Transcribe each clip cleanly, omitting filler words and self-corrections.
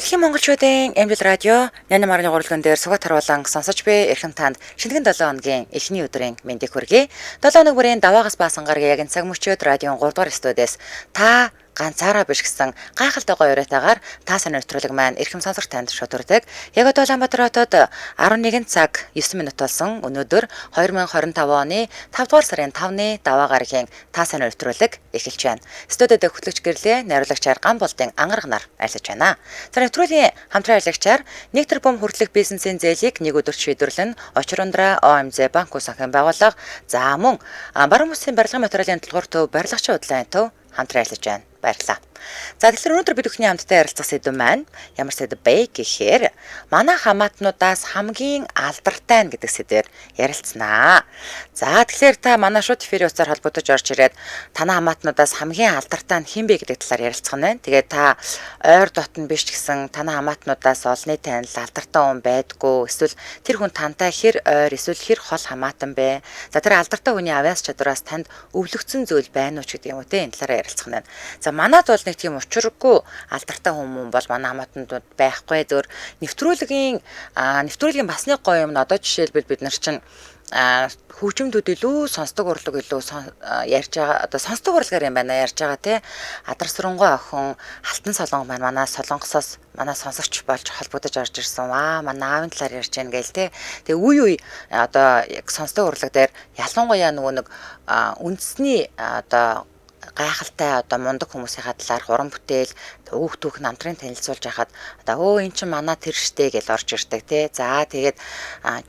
Дэлхийн монголчуудын Эмбэл радио 88.3 урлагын дээр сугат харуулан сонсож буй эрхэм танд шинэтгэн 7 хоногийн эхний өдрийн мэндийг хүргэе. 7 хоног бүрийн даваагаас баасан гаргийн яг энэ цаг мөчид радион 3 дугаар студиэс та ганцаараа биш гэсэн гайхалтай гоё уриатаагаар та сайн нэвтрүүлэг маань эрхэм сонсогч танд шудардаг. Яг одоо Улаанбаатар хотод 11 цаг 9 минут болсон. Өнөөдөр 2025 оны 5 дугаар сарын 5-ны даваа гарагийн та сайн нэвтрүүлэг эхэлж байна. Студиуд хөтлөгч гэрлээ найруулагчаар ган болдын ангарганаар айлсаж байна. За нэвтрүүлгийн хамтран аялагчаар нэг тэрбум хүртэлх бизнесийн зээлийг нэг өдөрт шийдвэрлэн Очрундраа ОМЗ банк ус санхын байгууллага за мөн баруун бүсийн барилгын материалын төлгөөр төв барилгачийн худлын төв хамтран айлсаж байна. Баярлалаа. За тэгэхээр өнөөдөр бид бүхний хамтдаа ярилцах сэдв маань ямар сэдв бэ гэхээр манай хамаатнуудаас хамгийн алдартай нь гэдэг сэдвээр ярилцсанаа. За тэгэхээр та манай шууд эфирийн утсаар холбогдож орж ирээд танай хамаатнуудаас хамгийн алдартай нь хэн бэ гэдэг талаар ярилцах нь байна. Тэгээд та ойр дотн биш ч гэсэн танай хамаатнуудаас олонний танил алдартай хүн байдгүй эсвэл тэр хүн тантай хэр ойр эсвэл хэр хол хамаатан бэ? За тэр алдартай хүний авяас чадвараас танд өвлөгцсөн зүйл байна уу ч гэдэг юм уу те энэ талаараа ярилцах нь байна. За манад бол нэг тийм учиргүй алдартай хүмүүс бол манай хамаатнууд байхгүй зөв нэвтрүүлгийн бас нэг гоё юм. Одоо жишээлбэл бид нар чинь хөгжимдүүд илүү сонсдог урлаг илүү ярьж байгаа одоо сонсдог урлагаар юм байна ярьж байгаа тий Адар Сүрэнгой охин Алтан Солонгон маань манай Солонгосоос манай сонсогч болж холбогдож орж ирсэн манай аавын талаар ярьж байна гээл тий тэгээ үе одоо яг сонсдог урлаг дээр ялангуяа нөгөө нэг үндэсний одоо гайхалтай одоо мундаг хүмүүсийн талаар уран бүтээл түүх намтрын танилцуулж яхад одоо эн чинь манай тэр штэ гэж орж ирдэг тий. За тэгээд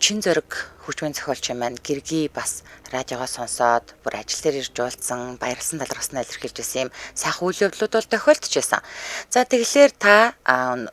чин зөрөг хөгжмийн зохиолч маань гэргий бас радиогоо сонсоод бүр ажил дээр ирж уулзсан баярлсан талархснаа илэрхийлж байсан юм сайхан үйл явдлууд бол тохиолдож байсан. За тэгэхээр та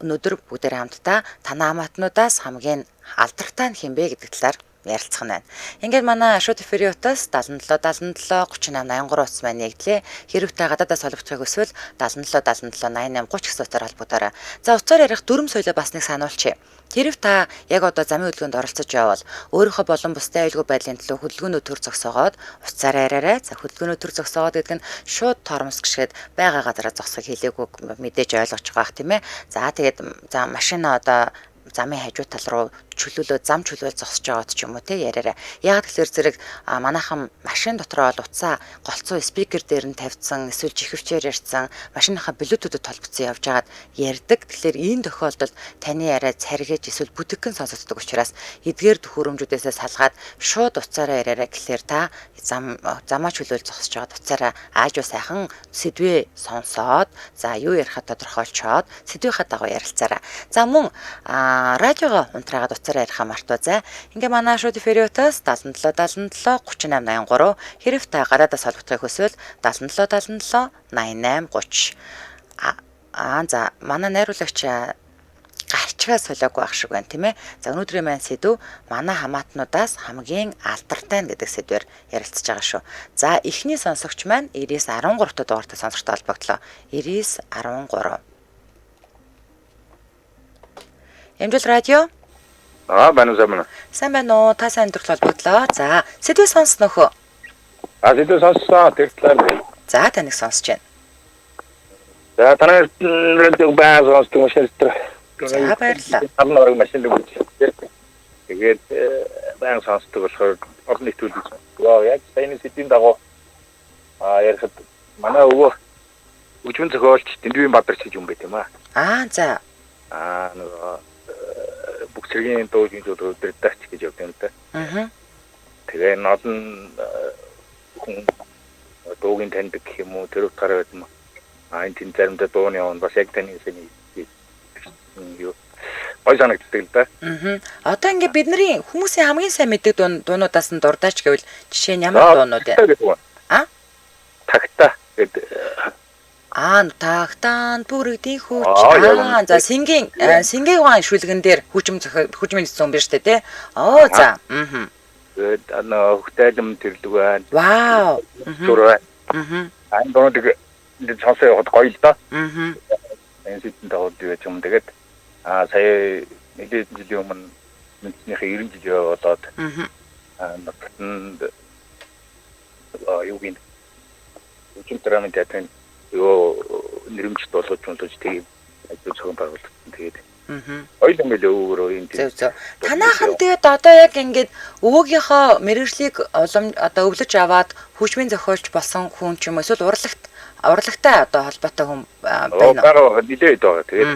өнөөдөр бүгдээрээ хамтдаа танай хамаатнуудаас хамгийн алдартай нь хэн бэ гэдэг талаар ярилцах нь байна. Ингээд манай шууд эфирийн утас 77 77 38 83 утас маань нэгдлээ. Хэрэг та гадаадаас холбогдохыг хүсвэл 77 77 88 30 гэсэн утсаар холбогдоорой. За утсаар ярих дүрм соёлоо бас нэг сануулчих. Хэрэг та яг одоо замын хөдөлгөөнд оролцож явбал өөрийнхөө болон бусдын аюулгүй байдлын төлөө хөдөлгөөнөө төр зогсоогоод утсаараа яриарай. За хөдөлгөөнөө төр зогсоогоод гэдэг нь шууд тормос гიშгэд байгаа газараа зогсохыг хэлээгүй мэдээж ойлгож байгаа тийм ээ. За тэгээд за машина одоо замын хажуу тал руу чөлөөлөө зам чөлөөл зогсож байгаад ч юм уу те яриараа. Яг тэгэхээр зэрэг манайхан машин дотроо бол утсаа голцоо спикер дээр нь тавьсан эсвэл жихвчээр ярьсан машиныхаа блютудэд толбогдсон явж байгаад ярьдаг. Тэгэхээр энэ тохиолдолд таны яриа царгиж эсвэл бүтгэн сонсогддог учраас эдгээр төхөөрөмжүүдээс салгаад шууд утсаараа яриараа гэхээр та замаа чөлөөл зогсож байгаад утсаараа аажуу сайхан сэдвээ сонсоод за юу ярихад тодорхойлцоод сэдвийнхаа дагуу ярилцаараа. За мөн радиогоо унтраагаад утсаараа ярихаа мартуу за. Ингээ манай шууд эфирийн утас 77 77 38 83 хэрэг та гадаадаас холбогдохыг хүсвэл 77 77 88 30 за манай найруулагч гарчгаа солиогүй байх шиг байна тийм ээ. За өнөөдрийн маань сэдв манай хамаатнуудаас хамгийн алдартай нь гэдэг сэдвээр ярилцж байгаа шүү. За эхний сонсогч маань 9913 дугаартай сонсогчтой холбогдлоо. 9913 Эмжил радио. Байна уу? Сайн байна уу? Та сайн өдрөл холбогдлоо. За, сэдвээ сонсноо хөө. Сэдвээ сонссон. Тэгтлээ. За, таныг сонсож байна. За, танай радио баас сонсдог машин дээр. За, баярлалаа. Хамнараг машин дээр үзчихээ. Тэгээд баян сонсдог болохоор орон нэтүүлж. Яг саяны сэдвийн дагуу ярихад манай өвөө хөгжмийн зохиолч Дэндвийн Бадарч гэж юм байт юм аа. За. Нөгөө бүх зэргийн дуугийн өдөртөч гэж явдаг юм да. Тэгээ ноолн хүн дуугийн таньдаг гэх юм уу тэр утгаараа байт юм. Энэ тийм заримдаа дууны он бас яг таны сэний юу ой санагддаг л да. Одоо ингээ бидний хүмүүсийн хамгийн сайн мэддэг дуунуудаас нь дурдаач гэвэл жишээ нь ямар дуунууд вэ? Тагта гэдэг тагтаан бүрэгдийн хүч. За сингийн хаан шүлгэн дээр хүчмэн хийсэн юм байна шүү дээ тий. За. Тэгээд хөтөлөм тэрлэг байна. Вау. Зүрх. Энэ дөрөв сонсоо яваад гоё л да. Энэ сэдвэн дагууд юу юм тэгээд сая нэгэн жилийн өмнө мэднийхээ 90 жил болоод юу гин үчим драмын театрын нэрэмжт болгож тийм ажил цогн байгуулагдсан. Тэгээд Мм. ойлон мэл өөрөө юм тийм. Зөв. Танаахан тэгээд одоо яг ингээд өвөөгийнхөө мэрэгжлийг одоо өвлөж аваад хөгжмийн зохиолч болсон хүн ч юм эсвэл урлагтай одоо холбоотой хүн байна уу? Бага нилээд байгаа. Тэгээд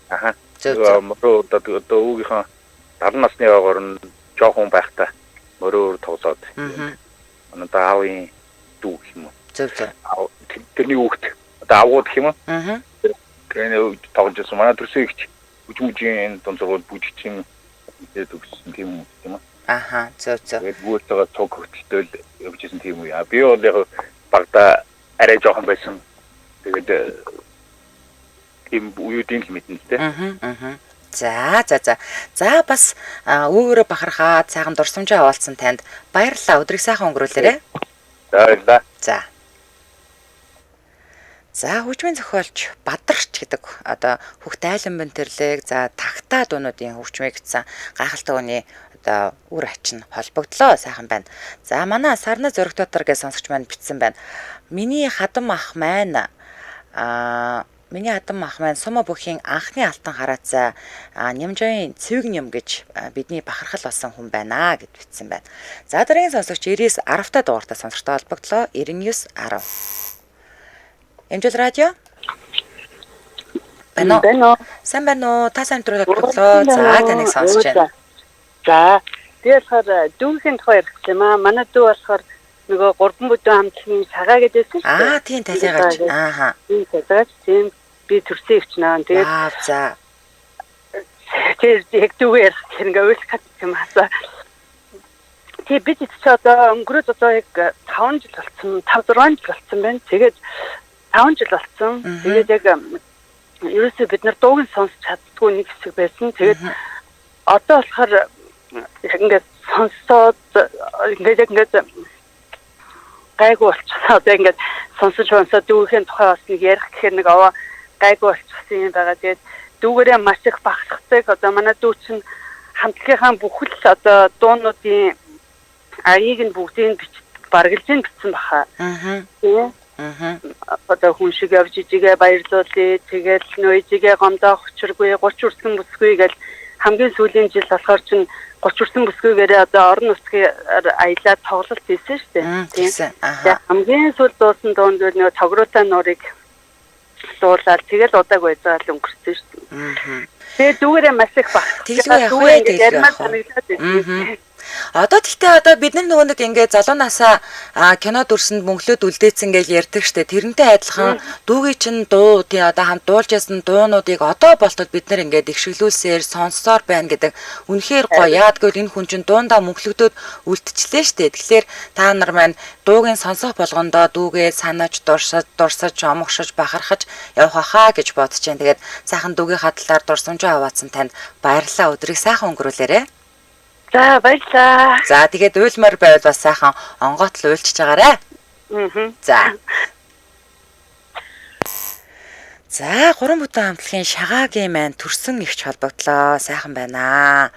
аха. Зөв. Мөрөө одоо өвгийнхөө 70 насны байгуур нь жоохон байхдаа мөрөөр тоглоод. Одоо аавын дүү юм уу? Зөв. Тэрний хүүхд одоо авууд гэх юм уу? Тэр тогложсэн манай төрсөн ихч бүжмүжийн донцогод бүжигчин тэгээд өгсөн тийм юм уу? Аха, зөв. Тэгээд бүгдээ цог хөтөлтөл явжсэн тийм үү. Би бол яг багада арай жоохон байсан. Тэгээд им уюудын л мэднэ л дээ. За бас өөрөөр бахархаад сайхан дурсамжаа авалцсан танд баярлалаа. Өдрийг сайхан өнгөрүүлээрэй. За. За хөгжмийн зохиолч Бадарч гэдэг одоо Хөх Дайлан Бэнтэрлэг за Тагтаа дуунуудын хөгжмийг бичсэн гайхалтай хүний одоо үр ач нь холбогдлоо сайхан байна. За манай Сарна зөрөг дотор гэж сонсогч маань бичсэн байна. Миний хадам ах маань Сума бүхийн анхны алтан хараацай Нямжийн цэвэг ням гэж бидний бахархал болсон хүн байна гэд бичсэн байна. За дараагийн сонсогч 90-10 дугаартай сонсогчтой холбогдлоо 99-10. Эмжил радио. Бано. Сайн байна уу? Та сайн төлөвлөлөө. За таныг сонсож байна. За тэгээд болохоор дүүхийн тухай ярих юм аа. Манай дүү болохоор нөгөө 3 бүдүүн хамтлагийн сагаа гэдээсэн шүү дээ. Тийм талигач. Ааха. Тийм талигач. Тийм би төрсөн өвч наа. Тэгээд за. Тэгээд яг дүүгээр ингээ уйлах юм аа. Тэгээд бид ч одоо өнгөрөөд одоо яг 5 жил болсон, 5-6 жил болсон байна. Тэгээд 5 жил болсон. Тэгээд яг ерөөсөө бид нар дууг сонсч чаддгүй нэг хэсэг байсан. Тэгээд одоо болохоор ингээд сонсоод ингээд гайгүй болчихсон. Одоо ингээд сонсоод дүүгийн тухай бас нэг ярих гэхээр нэг аваа гайгүй болчихсон юм байгаа. Тэгээд дүүгээрээ маш их багсахдаг. Одоо манай дүү чинь хамтлагийнхаа бүхэл одоо дуунуудын аяыг нь бүгдийг баргалж бичсэн баха. Тийм. Одоо хүн шиг явж ижигээ баярлуулъя. Тэгээд нөөжигээ гомдоо хүчргүй 30 үрсэн бүсгүй гэж хамгийн сүүлийн жил болохоор чинь 30 үрсэн бүсгүйгээрээ одоо орон нутгийн аялаад тоглолт хийсэн шүү дээ. Тийм. Хамгийн сүүл дуусан дуунд нөө тогроотой нуурыг дуулаад тэгэл удааг байцаал өнгөрсөн шүү дээ. Тэгээд дүүгээрээ маш их баг. Тэглгүй явах вэ? Одоо бид нар нөгөө нэг ингээд залуунасаа кино дүрсэнд мөнгөлөд үлдээсэн гэж ярьдаг штэ. Тэрнтэй адилхан дүүгийн чинь дуу тий одоо хамт дуулж ясан дуунуудыг одоо болтод бид нар ингээд ихшиглүүлсээр сонссоор байна гэдэг үнэхээр гоё. Яад гэвэл энэ хүн чинь дуундаа мөнгөлөгдөд үлдчихлээ штэ. Тэгэхээр та нар маань дуугийн сонсох болгондоо дүүгээ санаж дурсаж омгшиж бахархаж явах хаа гэж бодож जैन. Тэгээд сайхан дүүгийн хадлаар дурсамжаа аваадсан танд баярлалаа. Өдрийг сайхан өнгөрүүлээрэй. За баярлаа. За тэгээд уйлмаар байвал бас сайхан онгоотл уйлчиж байгаарэ. За. За 3 бүдүүн хамтлагийн шагаагийн маань төрсөн ихч холбогдлоо. Сайхан байна.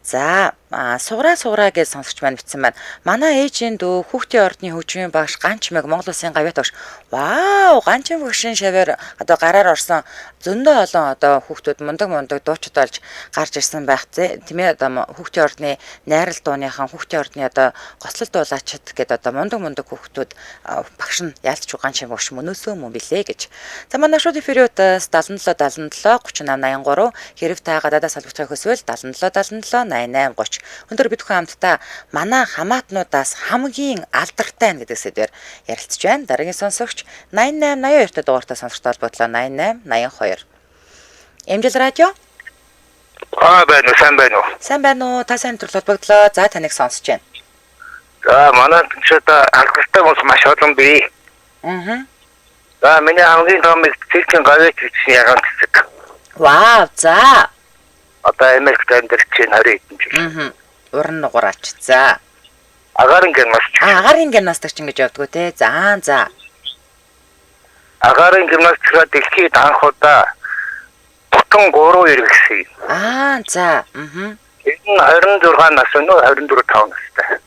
За суграа гэж сонсогч маань бичсэн байна. Манай ээжийн дүү хүүхдийн ордны хөгжмийн багш Ганчмэг Монгол Улсын гавьяа багш. Вау, Ганчмэг багшийн шавьяар одоо гараар орсон зөндөө олон одоо хүүхдүүд мундаг дуучид болж гарч ирсэн байх тийм ээ. Одоо хүүхдийн ордны найрал дууныхан хүүхдийн ордны одоо гослол дуулаачид гэдэг одоо мундаг хүүхдүүд багш нь яалтч Ганчмэг багш мөнөөсөө мөн билээ гэж. За манай шууд эфирийн утас 77 3883 хэрэг та гадаадаас салбарт хөсвөл 77 8830. Өнөөдөр бид бүхэн хамтдаа манай хамаатнуудаас хамгийн алдартай гэдэг сэдвээр ярилцж байна. Дараагийн сонсогч 8882 дугаартай сонсогчтой холбоотлоо 8882. Эмжил радио. Байна уу? Сайн байна уу? Та сайн төрөл холбогдлоо. За таныг сонсож байна. За манай ч одоо алдартай хүмүүс маш олон бий. За миний хамгийн том цэцгийн гавьяач бичсэн ягаан цэцэг. Вау, за. Одоо Америкт амьдарч байна 20 хэдэн жил. Уран нугараач. За. Агарын гимнастик. Агарын гимнастикч ингэж явдггүй те. За. Агарын гимнастикаа дэлхийд анх удаа тутан 3 иргэсэн. За. Энэ 26 насны 24 5 настай.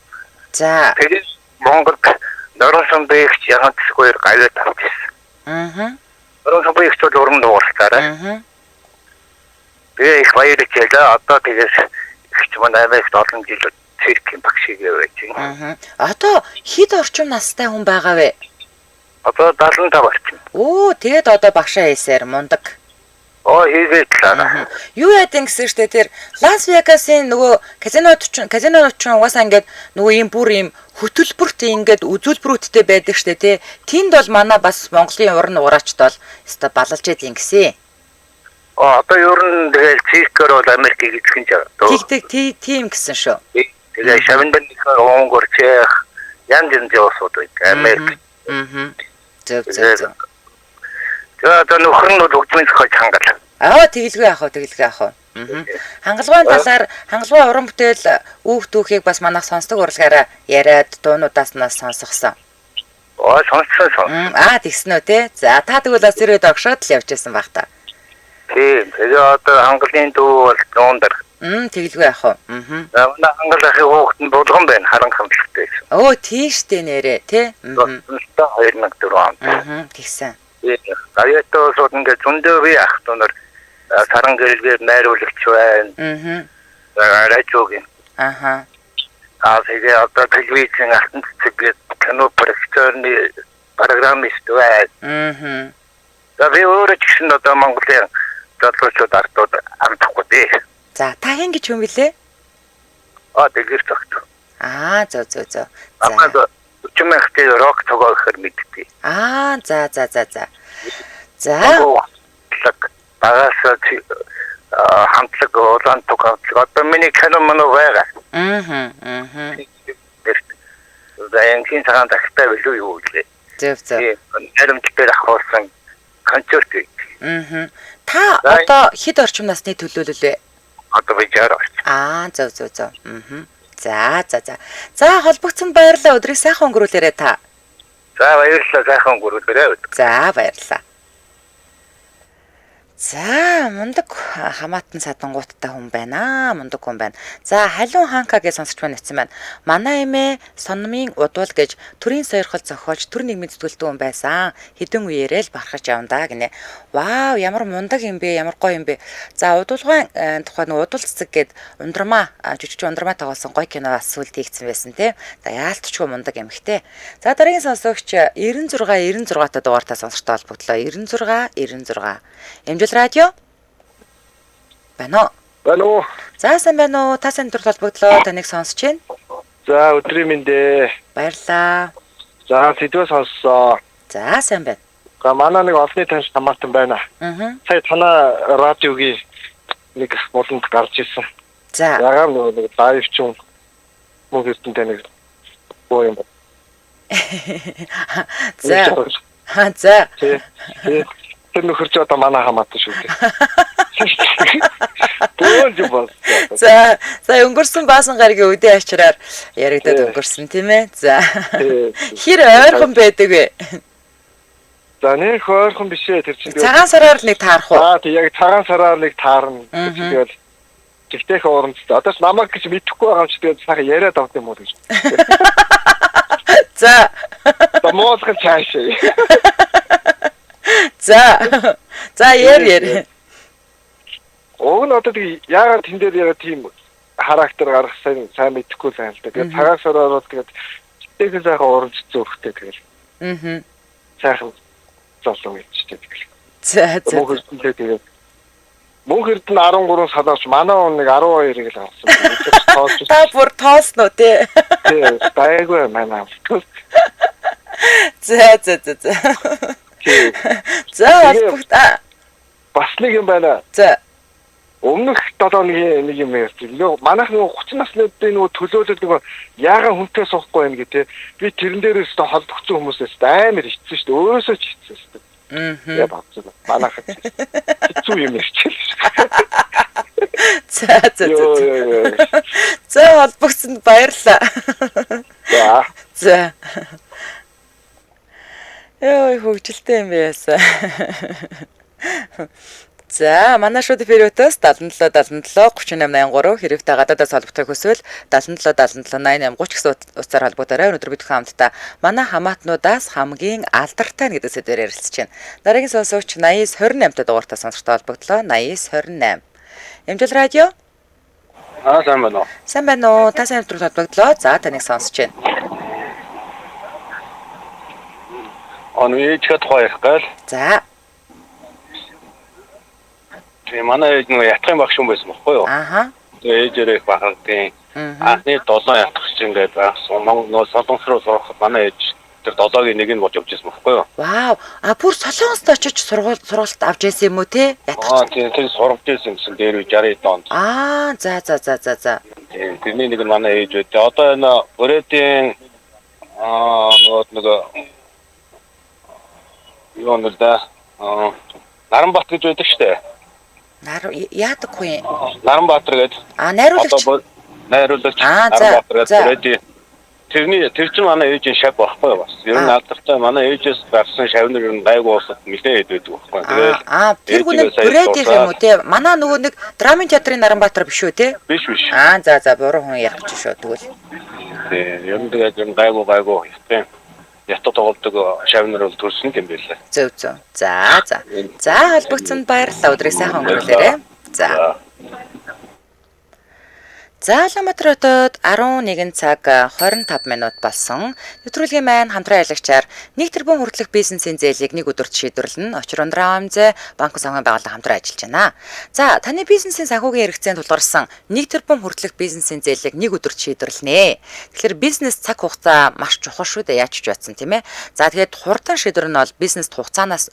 За. Тэгээд Монголд Норон сумбэгч ягаан цэцгээр гавьяа тавьчихсан. Орон самбын их цол уран дууралтаараа. Тэгээ их баярлаж байлаа. Одоо тэгээс их манай Америкт олон жил циркийн багшиг явж байна. Одоо хэд орчим настай хүн байгаа вэ? Одоо 75 орчим. Оо, тэгээд одоо багшаа хийсээр мундаг. Хийгээд лаа. Юу яадаг гэсэн штэ тэр Лас Вегасын нөгөө казинод ч угаасаа ингээд нөгөө ийм бүр ийм хөтөлбөрт ингээд үзүүлбэрүүдтэй байдаг штэ тий. Тэнд бол манай бас Монголын уран угаач бол өста балалж идэв гисэн. Одоо ер нь тэгэл циркээр бол Америкийг эзхэн жаа. Тэгдэг тийм гэсэн шүү. Тэгээ шавндан их Монгол Чех янз янзын улсууд байдаг. Америк. Зөв. Одоо нөхөр нь бол хөгжмийн зохиолч хангалаа. Тэгэлгүй яах вэ? Хангалуун талаар хангалуун уран бүтээл үүх түүхийг бас манайх сонсдог урлагаараа яриад дуунуудаас нас сонсгосон. Сонссон. Тэгсэн үү те? За та тэгвэл бас зэрэг огшоод л явжсэн баг та. Тийм. Тэгээ одоо хангалын дүү бол дуундар. Тэгэлгүй яах вэ? Манай хангалахын хүүхэд нь булган байна, харан хамтлагтай. Тийштэй нэрээ те? 2004 онд. Тэгсэн. Гаяатаа сууд ингээд зөндөө би ах дунаар саран гэлгээр найруулагч байна. Радиогийн. Тэгээ одоо телевизийн алтан цэцэг кино продюсерны программист байна. Би өөрөө ч гэсэн одоо Монголын залуучууд артууд амтахгүй дээ. За та хэн гэж юм бэлээ? Тэгэр тогт. Зөө. Апаа 40,000 рок тогоо гэхэр мэдтий. За. Багаас хамтлаг улаан тогоомтлог одоо миний кино мөн байгаа. Заянгийн цагаан тагтай билүү юу гэлээ. Зөв. Харимтлаар ахуулсан концерт хийх. Та одоо хэд орчим насны төлөөлөл вэ? Одоо би 60 орчим. Зөв. За холбогдсон баярлалаа. Өдрийг сайхан өнгөрүүлээрэй та. За баярлалаа. Сайхан өнгөрүүлээрэй. За баярлалаа. За мундаг хамаатан садангууттай хүн байна. Мундаг хүн байна. За халиун хаанка гэж сонсч байна гэсэн байна. Манай эмээ Сономын удвал гэж төрийн сойрхол зохиолч төр нийгмийн зүтгэлтэн хүн байсан. Хэдэн үеэрээ л барахаж явандаа гинэ. Вау, ямар мундаг юм бэ? Ямар гоё юм бэ? За удуулгын тухайн удвал цэцэг гээд ундрмаа жижиг ундрмаа тоглосон гоё кино бас сүлд хийгдсэн байсан те. За яалтчгүй мундаг эмхтэй. За дараагийн сонсогч 96 та дугаартаа сонсогчтой холбогдлоо. 96. Эмжил радио. Байна уу? За сайн байна уу? Та сайн дүр холбогдлоо. Таныг сонсож байна. За өдрийн мэндэ. Баярлаа. За сэдвээ сонссоо. За сайн байна. Манай нэг олонний таньж хамаатан байна. Сая танаа радиогийн нэг болонд гарч ирсэн. За. Яагаад нэг лайв ч юм мөн хэвтэнтэй нэг боо юм. За. Тэр нөхөрч одоо манай хамаатан шүү дээ. Бөөнж бол. За өнгөрсөн баасан гаргийн үдээ ачраар яригдаад өнгөрсөн тийм ээ. За. Хэр ойрхон байдаг вэ? За нэг ойрхон биш ээ тэр чинь. Цагаан сараар нэг таарах уу? Тэг яг цагаан сараар нэг таарна. Тэгэл жигтэйх ууранд. Одоо ч намайг гэж мэдэхгүй байгаа юм чи тэгээд сайхан яриад авд юм уу гэж. За. Томоосгон цаашаа. За яар. Уг нь одоо тэг яагаад тэн дээр яагаад тийм характер гаргах сайн мэдэхгүй сайн л да. Тэгээд цагаан сараар тэгээд жигтэйх сайхан ууранд зөөхтэй тэгэл. Сайхан зовлон ичтэй тэгэл. За. Мөн хэрдэн 13 салаач манай он нэг 12-ыг л авсан. Та бүр тоосноо тий. Тий, байггүй манай. За. За холбогдоо. Бас нэг юм байна. За. Өмнөх 7 өдрийн нэг юм ярьсан. Манайх нөгөө 30 насныдын нөгөө төлөөлөл нөгөө яагаад хүнтэй суухгүй юм гэ би тэрэн дээрээс холбогдсон хүмүүсээс амар ичсэн шүү дээ. Өөрөөсөө ч ичсэн шүү дээ. Я бацсан. Манайх хэцүү юм ярьчихлаа. За холбогдсонд баярлалаа. За. Хөөе хөвгөлтэй юм яасан. За, манай шууд эфирээс 77 3883 хэрэгтэй гадаадаас холбогдохыг хүсвэл 77 88 30 гэсэн утсаар холбогдорой. Өнөөдөр бид хамтдаа манай хамаатнуудаас хамгийн алдартай гэдэг сэдвээр ярилцж байна. Дараагийн сонсогч 8928 дугаартай сонсогчтой холбогдлоо. 8928. Эмжил радио. сайн байна уу? Сайн байна уу? Та сайн өдрөөр холбогдлоо. За, таныг сонсож байна. Ээжгээ тухай ярих гал. За. Манай ээж нэг ятгахын багш юм байсан байхгүй юу? Аха. Ээжээрээ их бахардیں۔ Анхны 7 ятгах чинь ингээд нөө солонгос руу сурахад манай ээж тэр 7-гийн нэг нь болж явж байсан байхгүй юу? Вау. Бүр Солонгост очиж сургалт авч яасан юм уу те? Тийм тэр сургаж байсан гэсэн дээр 60 донд. За. Тэрний нэг нь манай ээж үү. Одоо энэ өрөөдийн нэг юу нэр да Наранбаатар гэж байдаг штэ. Яадаггүй. Наранбаатар гэдэг. Найруулагч. Найруулагч. Наранбаатар гэдэг. Тэр чинь манай ээжийн шав байхгүй юу бас. Ер нь алдартай манай ээжээс гарсан шавнэр ер нь гайгүй усад нэлээд хэд байдаг байхгүй. Тэр гүн бүрээд юм уу те? Манай нөгөө нэг драмын театрын Наранбаатар биш үү те? Биш. За буруу хүн ярих гэж шүү тэгвэл. Тийм ер нь тэгээд ер нь гайгүй юм. Ятуу тоглодог шавнар бол төрсөн юм байлаа. Зөв. За холбогдсонд баярлалаа. Өдрийг сайхан өнгөрүүлээрэй. За. За Улаанбаатар хотод 11 цаг 25 минут болсон. Нэвтрүүлгийн маань хамтран аялагчаар 1 тэрбум хүртэлх бизнесийн зээлийг нэг өдөрт шийдвэрлэн очир ундраа АМЗ банк санхүүгийн байгууллага хамтран ажиллаж байна. За таны бизнесийн санхүүгийн хэрэгцээнд тулгарсан 1 тэрбум хүртэлх бизнесийн зээлийг нэг өдөрт шийдвэрлэнэ. Тэгэхээр бизнес цаг хугацаа маш чухал шүү дээ. Яаж ч бодсон тийм ээ. За тэгээд хурдан шийдвэр нь бол бизнест хугацаанаас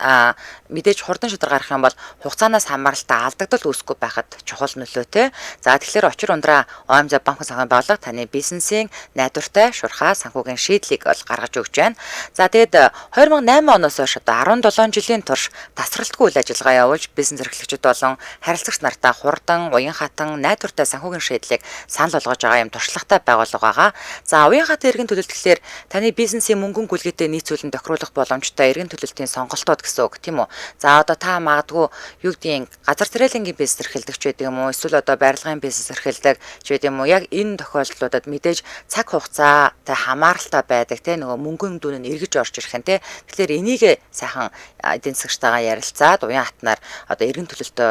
мэдээж хурдан шийдвэр гаргах юм бол хугацаанаас хамааралтай алдагдал үүсэхгүй байхад чухал нөлөөтэй. За тэгэхээр очир ундраа АМЗ банк санхүүгийн байгууллага таны бизнесийн найдвартай шуурхай санхүүгийн шийдлийг бол гаргаж өгч байна. За тэгээд 2008 оноос хойш одоо 17 жилийн турш тасралтгүй үйл ажиллагаа явуулж бизнес эрхлэгчид болон харилцагч нартай хурдан, уян хатан найдвартай санхүүгийн шийдлийг санал болгож байгаа юм туршлагатай байгууллага байгаа. За уян хатан эргэн төлөлтөөр таны бизнесийн мөнгөн гүйлгээтэй нийцүүлэн тохируулах боломжтой эргэн төлөлтийн сонголтууд гэсэн үг тийм үү. За одоо та магадгүй юу гэдгийг газар тариалангийн бизнес эрхэлдэг ч байдаг юм уу? Эсвэл одоо барилгын бизнес эрхэлдэг юм уу яг энэ тохиолдлуудад мэдээж цаг хугацаатай хамааралтай байдаг те нөгөө мөнгөн дүн нь эргэж орж ирэх нь те тэгэхээр энийг сайхан эдийн засагчтайгаа ярилцаад уян хатнаар одоо эргэн төлөлтөө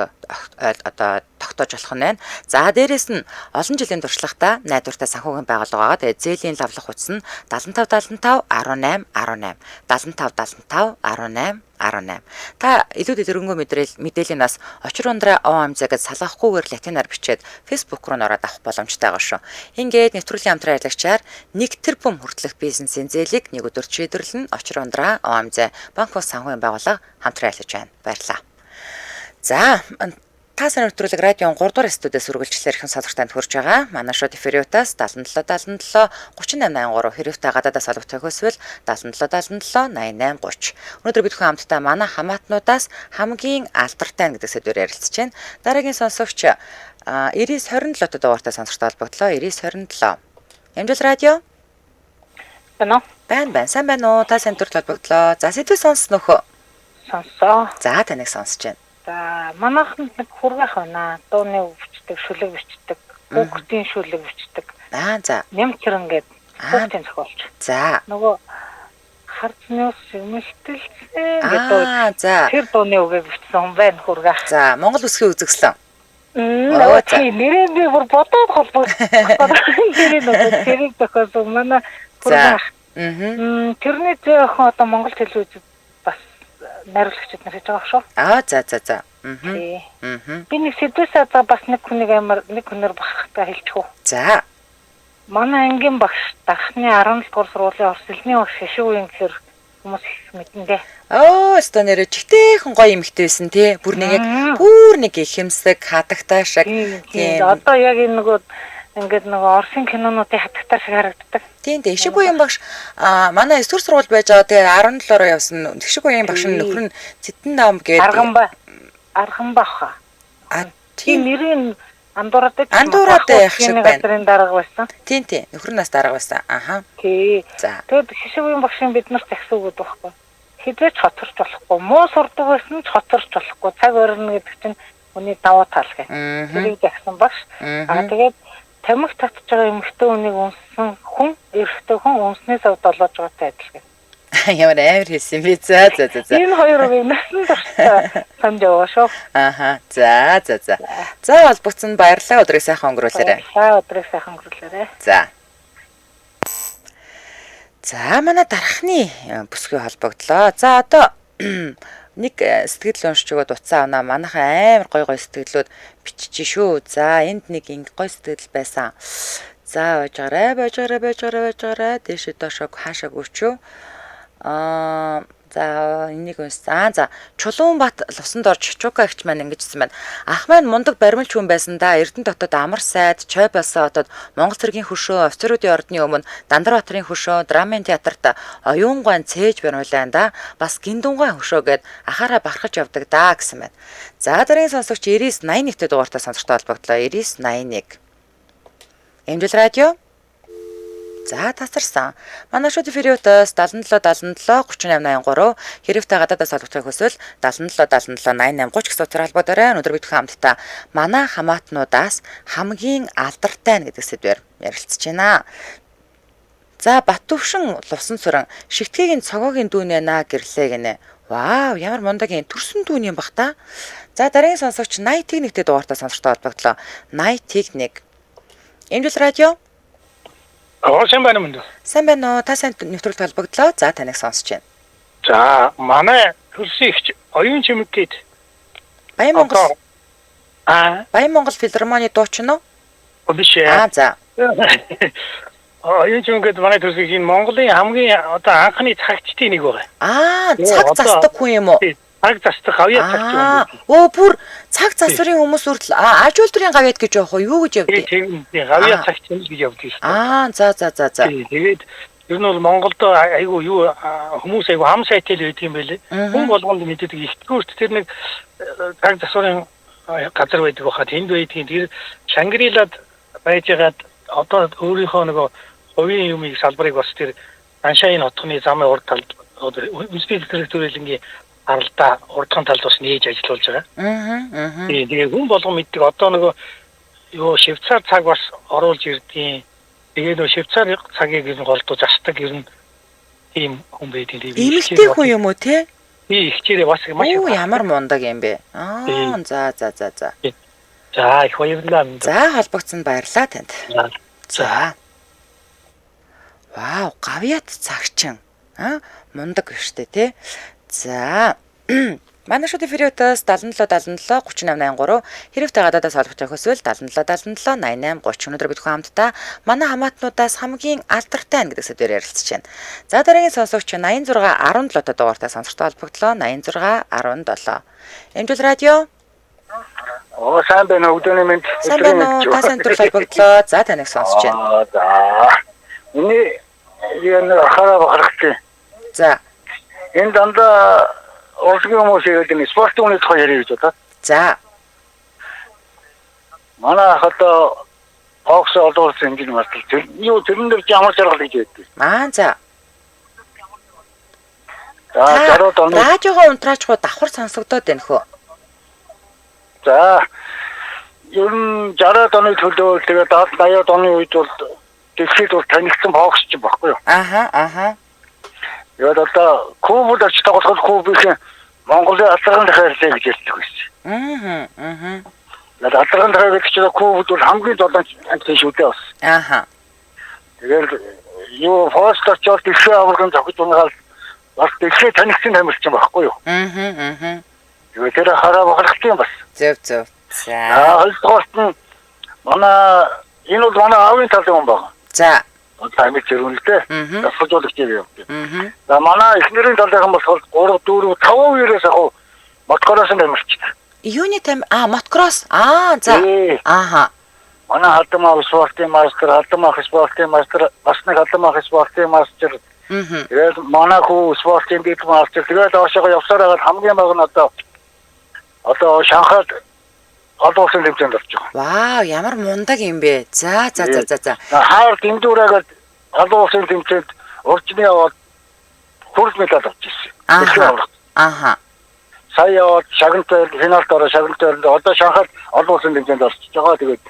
одоо тогтоож болох нь байна. За дээрэс нь олон жилийн туршлагатай найдвартай санхүүгийн байгууллага байгаа. Тэгээд зээлийн лавлах утас нь 75 18 18 75 18 18. Та илүү дэлгэрэнгүй мэдээллийн нас очир ундраа ОАМЗ гэж салгахгүйгээр латинаар бичээд Facebook руу ороод авах боломжтой байгаа шүү. Ингээд нэвтрүүлгийн хамтран аялагчаар 1 тэрбум хүртэлх бизнесийн зээлийг нэг өдөрт шийдвэрлэн очир ундраа ОАМЗ банк санхүүгийн байгууллага хамтран ажиллаж байна. Баярлалаа. За та сайн нэвтрүүлэг радион 3 дугаар студиэс үргэлжлэлээр ихэн сонсогчтанд хүрч байгаа. Манай шууд эфириутаас 77 3883 хэрэгтэй гадаадаас олгох хүсвэл 77 88 30. Өнөөдөр бид хүн хамтдаа манай хамаатнуудаас хамгийн алдартай гэдэг сэдвээр ярилцж байна. Дараагийн сонсогч 9027 дугаартай сонсогчтой холбогдлоо. 9027. Эмжил радио. Байна. Сайн байна уу? Та сайн нэвтрүүлэг холбогдлоо. За сэдвээ сонсноо хөө. Сонссоо. За таныг сонсож байна. За манайханд нэг хургах байна. Дууны өвчтөг, шүлэг бичдэг, бүгдийн шүлэг бичдэг. За. Нямцран гэдэг бүгдийн зохиолч. За. Нөгөө харцнаас мэлтэлсэн гэдэг. За. Тэр дууны үгийг бичсэн хүн байна хургах. За, Монгол үсгийн үзэгслэн. Нэрээ би бүр бодоод холбогдсон. Нэрээ тохиолсон манай хургах. Тэрний зөөхөн одоо Монгол телевизэд бас найруулагчид нар хийж байгаа шүү. За. Би нэг сэдвээс одоо бас нэг хүнээр бахахтаа хэлчихв. За. Манай ангийн багш дахны 17 дугаар сургуулийн орс хэлний багш шишиг үеийн гэхэр хүмүүс их мэднэ. Өстө нэрэ чигтэйхэн гоё эмэгтэй байсан тий. Бүр нэг ихэмсэг хадагтай шиг. Тийм. Одоо яг энэ ингээд орсын кинонуудын хатагтай шиг харагддаг. Тийм. Ишиг үеийн багш манай 9 дугаар сургууль байж байгаа. Тэгээ 17-ороо явсан. Ишиг үеийн багш нь нөхөр нь Цэдэн Ном гэдэг. Арганба хаа. Тийм нэрийн андуураад байх шиг байна. Газрын дарга байсан. Тийм. Нөхөр нь нас дарга байсан. Аха. Тий. За. Тэгэд шишиг үеийн багшийн бид нарт захис өгöd байхгүй. хизээч хоцорч болохгүй. Муу сурдаг байсан ч хоцорч болохгүй. Цаг өрнө гэдэг чинь хүний давуу тал гэх. Тэрийг загсан багш. Тэгээд тамхи татж байгаа эмэгтэй хүнийг унсан хүн, эрэгтэй хүн унснаас долоож байгаатай адилхан. Ямар амар хэлсэн би. За. Энэ хоёрыг насан туршдаа самж яваа шүү. Аха. За. За холбогдсон баярлалаа. Өдрийг сайхан өнгөрүүлээрэй. Өдрийг сайхан өнгөрүүлээрэй. За. За манай дарахны бүсгүй холбогдлоо. За одоо нэг сэтгэл уншиж өгөөд утсаа авнаа. Манайхаа амар гой сэтгэлүүд бичиж шүү. За энд нэг ингэ гой сэтгэл байсан. За бажгараа. Дэшээ доошоо хаашаа гүчүү. За энийг уншсан. За Чулуунбат лусанд орж Чука ихч маань ингэжсэн байна. Ах маань мундаг баримлч хүн байсан да. Эрдэнэ дотоод амар сайд, чой болсон хотод Монгол цэргийн хөшөө, офицеруудын ордны өмнө Дандар-Батрын хөшөө, драмын театрт оюунгайн цээж баримлаан да. Бас гиндунгайн хөшөө гэд ахаараа бахархаж явдаг да гэсэн байна. За дараагийн сонсогч 9981-т дугаартай сонсогчтой холбогдлоо. 9981. Эмжил радио. За тасарсан. Манай шууд эфирийн утас 77 3883 хэрэвтэй гадаадаас холбогдохыг хүсвэл 77 88 30 гэсэн утгаар холбоодорой. Өнөөдөр бид хамтдаа манай хамаатнуудаас хамгийн алдартай гэдэг сэдвээр ярилцж байна. За Баттөвшин лусан сүрэн шигтгэгийн цогоогийн дүүнэ наа гэрлээ гинэ. Вау, ямар мундагийн төрсөн дүүн юм бах та. За дараагийн сонсогч 81-т дугаартай сонсогчтой холбогдлоо. 81. Эмжил радио. Сайн байна уу? Сайн байна уу? Та сайн нэвтрүүлэлт холбогдлоо. За таныг сонсож байна. За манай төрсөн ихч оюун чимэг гээд Баян Монгол филармоны дуучин уу? Биш ээ. За. Оюун чимэг гээд манай төрсөн ихч Монголын хамгийн одоо анхны цагчдын нэг байгаа. Цаг застдаг хүн юм уу? Цаг застдаг гавьяа цагч Оо юм. бүр цаг засварын хүмүүс үртэл аж үйлдвэрийн гавьяат гэж явах уу? Юу гэж явдгийг? Тийм гавьяа цагч гэж явдаг шүү дээ. За. Тэгээд ер нь бол Монголд айгүй юу хүмүүс айгүй хам сайтай л байдаг юм байлээ. Хүн болгонд мэддэг ихтгэвч тэр нэг цаг засварын газар байдаг баха тэнд байдгийн тэр Шангрилад байжгаад одоо өөрийнхөө нэг хувийн юмыг салбарыг бас тэр Аншаин хотхны замын урд талд үндэсний директорийн аралдаа урдхан талд бас нээж ажиллаулж байгаа. Тэгээ хүн болгон мэддэг одоо нөгөө юу Швейцар цаг бас оруулж ирдгийн. Тэгээ нөгөө Швейцар цагийг ер нь голдуулж астдаг ер нь тийм хүн байдгийн. Эмэгтэй хүн юм уу те? Би ихчээрээ бас маш ямар мундаг юм бэ? За. За их баярлалаа. За холбогдсон баярлалаа танд. За. Вау, гавьяат цагчин. Мундаг штэ те. За. Манай шууд эфирийн утас 77 3883 хэрэвтэй гадаадаас холбогдох хүсвэл 77 88 30 өнөөдөр бид хамтдаа манай хамаатнуудаас хамгийн алдартай гэдэг сэдвээр ярилцж байна. За дараагийн сонсогч 86 17 дугаартай сонсогчтой холбогдлоо. 86 17. Эмжил радио. Сайн байна уу? Өдөөний мэнд. Сайн байна уу? Та сайн холбогдлоо. За таныг сонсож байна. За. Миний яг хараа бахархчих. За. Энэ дандаа Орсгийн хүмүүс ирээд спортын үнэт хоёрыг гэж бодоо. За. Манай хата бокс олдуулсан юм байна. Юу тэрэн дээр ямар жаргал гэж байдаг. За. За, жаргал доо. Радиогоо унтраачгүй давхар сонсогдоод байна хөө. За. Ер нь 60 оны төлөө тэгээд 80 оны үед бол дэлхийд бол танигдсан бокс ч баггүй юу. Аха. Яг одоо Кубад очиж тоглоход Кубын Монголын алдарган дахиарлаа гэж ярьдаг байсан. Яг алдарган дахиар гэдэг чинь Кубад бол хамгийн долоон анхны шүдээ бас. Тэгээд юу фост очоод дэлхийн аваргын зохиж унагаал бас дэлхийд танигдсан тамирч юм баггүй юу. Тэгээд тэр хараа бахархт юм бас. Зөв. За. Хоёрдугаарт нь манай энэ бол манай аавын тал юм байна. За. Таймыг зэрүүлдэ. Асуулт хийв юм. За манай эхнэрийн талын болохоор 3 4 5 үеэс яг моткороос нь амирчдаг. Юуны тайм моткросс. За. Манай алдамаа спортын мастер, алдамаа спортын мастер, бас нэг алдамаа спортын мастер. Тэгээд манай хүү спортын дэд мастер. Тэгээд доошоо явсаар байгаа хамгийн баг нь одоо Шанхайд олуулсан хэмжээнд орж байгаа. Вау, ямар мундаг юм бэ. За. Хаар тэмдүүрээгээд олуулсан хэмжээнд уржны яваад хүрл медаль авч ирсэн. Ааха. Сая яваад шагналт финалд ороо шагналт одоо Шанхайд олон улсын хэмжээнд орчиж байгаа. Тэгээд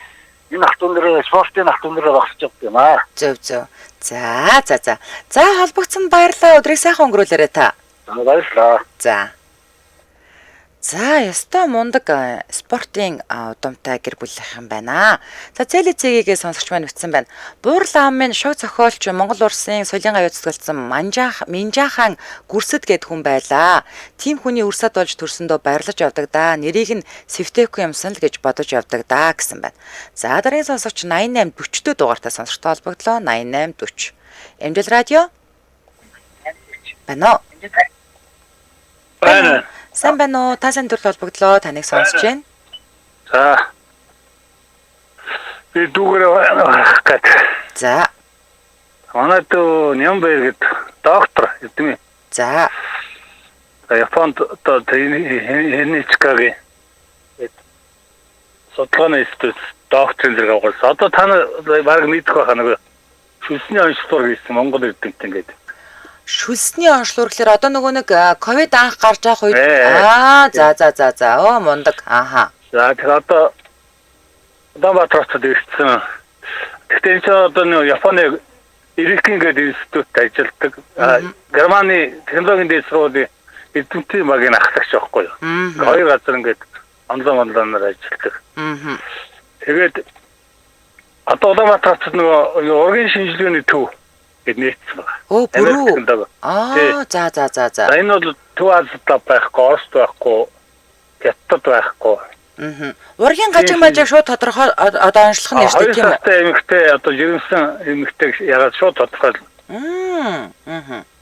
энэ алтан нэрээ спортын алтан нэрээ багсаж байгаа юм аа. Зөв. За. За холбогдсон баярлалаа. Өдрийг сайхан өнгөрүүлээрэй та. Баярлалаа. За, ястай мундаг спортын удамтай гэр бүлийнхэн байна. За, Цэлицэгийн сонсогч маань бичсэн байна. Буурал аамын шог зохиолч Монгол Улсын соёлын аюул цэцгэлсэн Минжаахан Гүрсэд гээд хүн байлаа. Тим хүний үрсэд болж төрсөндөө баярлаж явдаг да. Нэрийг нь Сэвтэйхгүй юмсан л гэж бодож явдаг да гэсэн байна. За, дараагийн сонсогч 8840 дугаартай сонсогчтой холбогдлоо. 8840. Эмжил радио. Байна. Сайн байна уу? Та сайн төрөл холбогдлоо. Таныг сонсож байна. За. Би дүүгээр гарах гэж. За. Манай дүү Нямбай гэдэг доктор эдмээ. За. Японд одоо Хэничкагийн судалгааны институт докторийн зэрэг авсан. Одоо та баг мэдэх байх нэг шүлсний онцлог хийсэн Монгол эрдэмтэн гэдэг. Шүлсний онцлог гэхээр одоо нөгөө нэг ковид анх гарч явах үед за. Оо мундаг. Ааха. За тэгэхээр одоо Улаанбаатараас ирсэн. Тэгтээ энэ одоо нэг Японы Ирикин гэдэг институт ажилладаг. Германы технологийн дэс сургуулийн эрдэмтэн багийн ахлагч байхгүй юу? Хоёр газар ингээд онлайнаар ажилладаг. Тэгээд одоо Улаанбаатараас нөгөө ургийн шинжилгээний төв гэд нээсэн байна. Оо бүрүү. За. Энэ бол төв азтай байхгүй, Оросд байхгүй, Хятад байхгүй. Ургийн гажиг мажиг шууд тодорхой одоо онцлох нь ярьдаг тийм үү? Хоёр эмэгтэй одоо жирэмсэн эмэгтэй ягаад шууд тодорхой.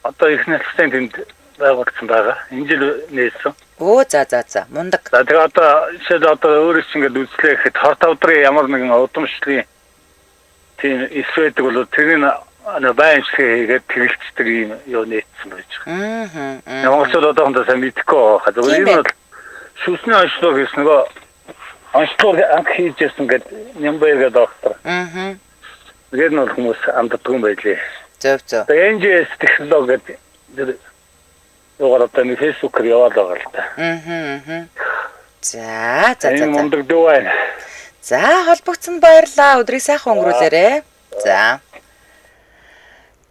Одоо их нэрлсэн тэнд байгуулсан байгаа. Энэ жил нээсэн. Оо за. Мундаг. За тэгээ одоо жишээл одоо өөрөөс ингээд үзлээ гэхэд хорт авдрын ямар нэгэн удамшлын тийм эсвэдэг бол тэрийг байнчгээ хийгээд тэрэлцдэг юм юу нээсэн байж байгаа. Монголчууд одоохондоо сайн мэдэхгүй байгаа. Зөвхөн энэ бол шүлсний онцлог гэсэн нөгөө онцлог анх хийжсэн гэдэг Нямбайга доктор. Тэгээд нь хүмүүс амддаг юм байлээ. Зөв. Тэгээд NGS технологи гэдэг юугаар одоо нэг фэйсбүүкээр яваад байгаа л та. За. Энэ мундаг дүү байна. За холбогдсон баярлалаа. Өдрийг сайхан өнгөрүүлээрэй. За.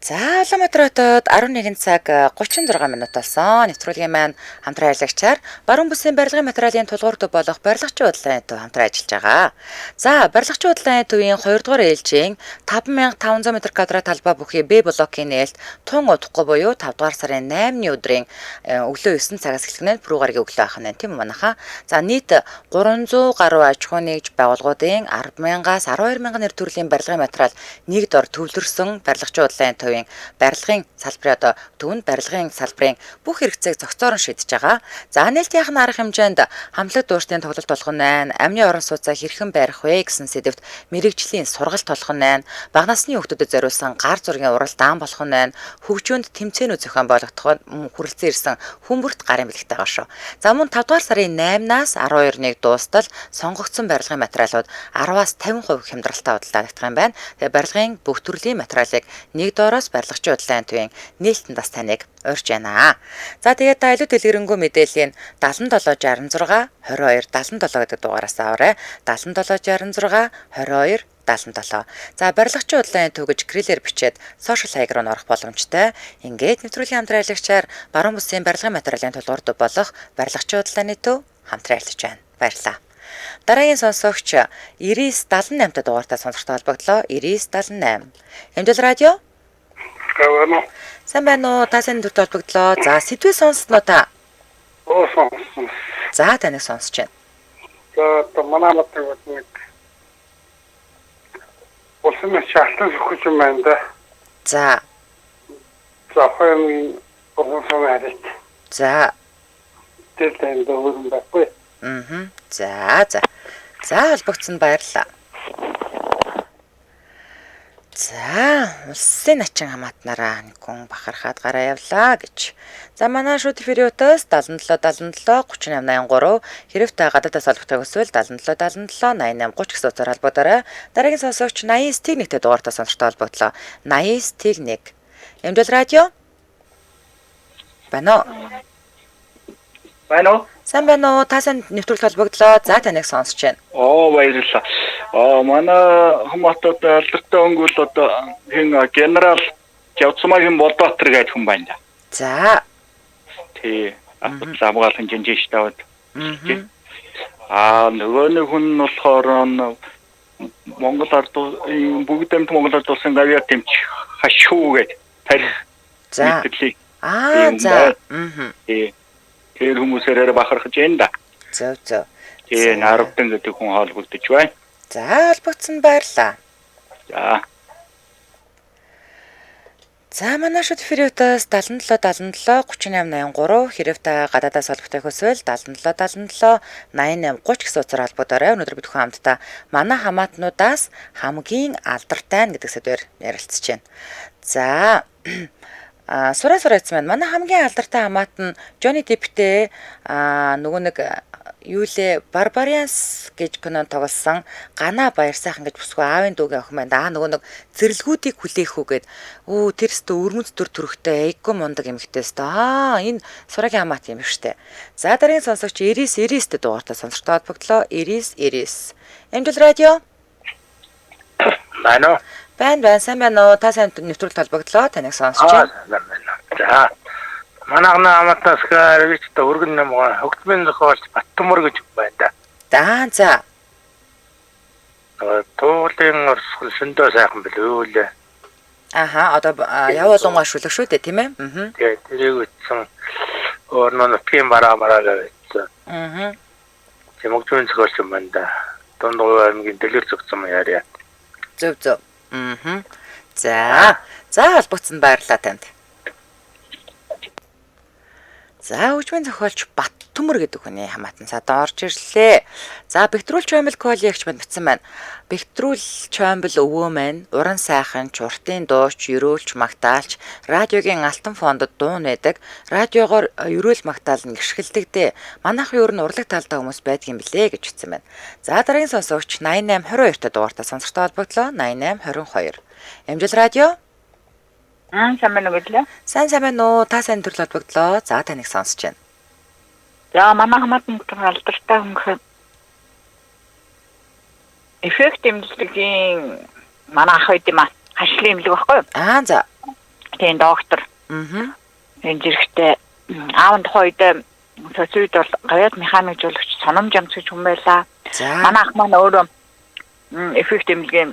За Улаанбаатар хотод 11 цаг 36 минут болсон. Нэвтрүүлгийн маань хамтран ажиллагчаар баруун бүсийн барилгын материалын тулгуурд болох барилгачийн бодлогын төв хамтран ажиллаж байгаа. За барилгачийн бодлогын төвийн 2 дугаар ээлжийн 5500 м2 талбай бүхий Б блокийн нээлт тун удахгүй буюу 5 дугаар сарын 8-ны өдрийн өглөө 9 цагаас эхлэх нь пүрэв гарагийн өглөө байх нь тийм үү манайха. За нийт 300 гаруй аж ахуй нэгж байгууллагуудын 10,000-аас 12,000 нэр төрлийн барилгын материал нэг дор төвлөрсөн барилгачийн бодлогын төвийн барилгын салбарын одоо төвөнд барилгын салбарын бүх хэрэгцээг зохицоор нь шийдэж байгаа. За нээлт яхны арга хэмжээнд хамлаг дууртын тоглолт болох нь байна. Амны орон сууцаа хэрхэн барих вэ гэсэн сэдвт мэрэгжлийн сургалт болох нь байна. Бага насны хүүхдэдэд зориулсан гар зургийн уралт даан болох нь байна. Хөгжөөнд тэмцээнүүд зохион болгох хүрэлцэн ирсэн хүмүүрт гарын бэлэгтэй байгаа шүү. За мөн 5 дугаар сарын 8-наас 12-ны дуустал сонгогдсон барилгын материалууд 10-аас 50% хямдралтай бодлогдох юм байна. Тэгээ барилгын бүх төрлийн материалыг нэг доороос барилгачийн бодлогын төвийн нээлтэн бас таныг урьж байна. За тэгээд та илүү дэлгэрэнгүй мэдээллийн 7766 22 77 гэдэг дугаараас аваарай. 7766 22 77. За барилгачийн бодлогын төв гэж крилээр бичээд сошиал хаяг руу орох боломжтой. Ингээд нэвтрүүлгийн хамтран ажиллагчаар баруун бүсийн барилгын материалын тулгуурд болох барилгачийн бодлогын төв хамтран ажиллаж байна. Баярлалаа. Дараагийн сонсогч 9978 дугаартай сонсогчтой холбогдлоо. 9978. Эмжил радио. Сайн байна уу? Та сайн төрөлд холбогдлоо. За сэдвээ сонсноо та. Сонсон. За таныг сонсож байна. За манай математик нэг улсын шалтгаан зөвхөж юм байна да. За. За хоёрын програмын харилт. За. Тэрлэн дөөрөн байхгүй. За. За холбогдсон баярлалаа. За, улсын начин хамаатнараа нэг хүн бахархаад гараа явлаа гэж. За, манай шууд эфириотоос 77 77 3883 хэрвээ гадаадаас олбогтой өсвөл 77 77 88 30 гэсэн утгаар холбогдорой. Дараагийн сонсогч 89 техниктэй дугаартай сонсогчтой холбогдлоо. 89 техник. Эмдэл радио. Байна уу? Байна уу? Сайн байна уу? Та сайн нэвтрүүлэг холбогдлоо. За таныг сонсож байна. Баярлалаа. Манай Хотод алдартай өнгөл одоо хин генерал Жавцмагийн Болбаатар гэх хүн байна. За. Тий. Хамгаалалтын жинжээч тавд. Нөгөө нэг хүн нь болохоор Монгол ард бүгд Монгол ард улсын гавьяа тэмч хашуугээд тарих. За. За. Тэр хүмүүсээр бахархаж байна да. Зөв. Тэгээ Наравдан гэдэг хүн холбогдож байна. За, холбогдсон баярлаа. За, манай шууд эфириутаас 77 3883 хэрэг та гадаадаас холбогдох хүсвэл 77 88 30 гэсэн утсаар холбогдорой. Өнөөдөр бид бүхэн хамтдаа манай хамаатнуудаас хамгийн алдартай гэдэг сэдвээр ярилцж байна. За, сураа эцмэн манай хамгийн алдартай хамаатан Johnny Depp-тэй нөгөө нэг Юле Барбарианс гэж кинонд тоглосон Гана баяр сайхан гэж бүсгүй аавын дүүгийн охин байна. Нөгөө нэг зэрлгүүдийг хүлээх үгээд тэр өстө өрмөц төр төрхтэй эйггүй мундаг эмэгтэйс та. Энэ сураагийн хамаат юм штэ. За дараагийн сонсогч Ирис-тэй дугаартаа сонсогч холбогдлоо. Ирис. Эмжил радио. Байна уу? Байна. Сайн байна уу? Та сайн нэвтрүүлэлт холбогдлоо. Таныг сонсож байна. За. Манайхна амтаас гэрвч та өргөн нэмгэн хөгтмөн зохиолч Баттмөр гэж байна да. За. Туулын орсгол шөндөө сайхан билүү. Одоо явуулангаа шүлэг шүү дээ, тийм ээ? Тэгээд тэрийг үтсэн өөрнөө нутгийн бараа гэсэн. Чимэгжүүн зохиолч юм байна да. Дундгой аймгийн дэлгэр зөгцсөн яриа. Зөв. За холбогдсон баярлалаа танд. За хөгжмийн зохиолч Баттмөр гэдэг хүний хамаатан садан орж ирлээ. За Бэхтрүүл Чоймбол Колlegч мэд бичсэн байна. Бэхтрүүл Чоймбол өвөө маань уран сайхан, чуртын дууч, ерөөлч, магтаалч, радиогийн алтан фондод дуу нэдэг, радиогоор ерөөл магтаал нь гიშгэлдэг дээ. Манайхан ер нь урлаг талдаа хүмүүс байдгийн блэ гэж бичсэн байна. За дараагийн сонсогч 8822-т дугаартаа сонсогчтой холбогдлоо. 8822. Эмжил радио. Сайн байна уу гэлээ? Сайн байна уу? Та сайн төрөл холбогдлоо. За таныг сонсож байна. За манай хамаатан алдартай хүн эффект эмнэлгийн манай ах үед юм хашлын эмнэлэг баггүй юу? За. Тийм доктор. Энэ зэрэгтэй аавд хойд социуд бол гавьяат механик жуулгч сономж амц гэж хүн байлаа. Манай ах маань өөрөө эффект эмнэлгийн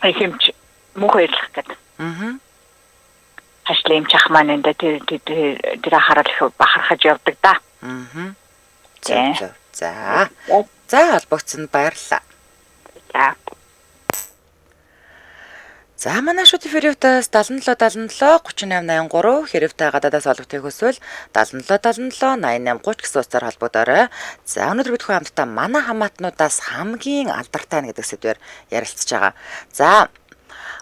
хэмч мөнх ажиллах гэдэг. Хашлын чах маань энэ тэр хараад их бахархаж явдаг да. За холбогдсон баярлалаа. За манай шууд эфириутаас 77 3883 хэрвээ гадаадаас олгохыг хүсвэл 77 88 30 гэсэн утсаар холбогдорой. За өнөөдөр бид хүн хамтдаа манай хамаатнуудаас хамгийн алдартай гэдэг сэдвээр ярилцж байгаа. За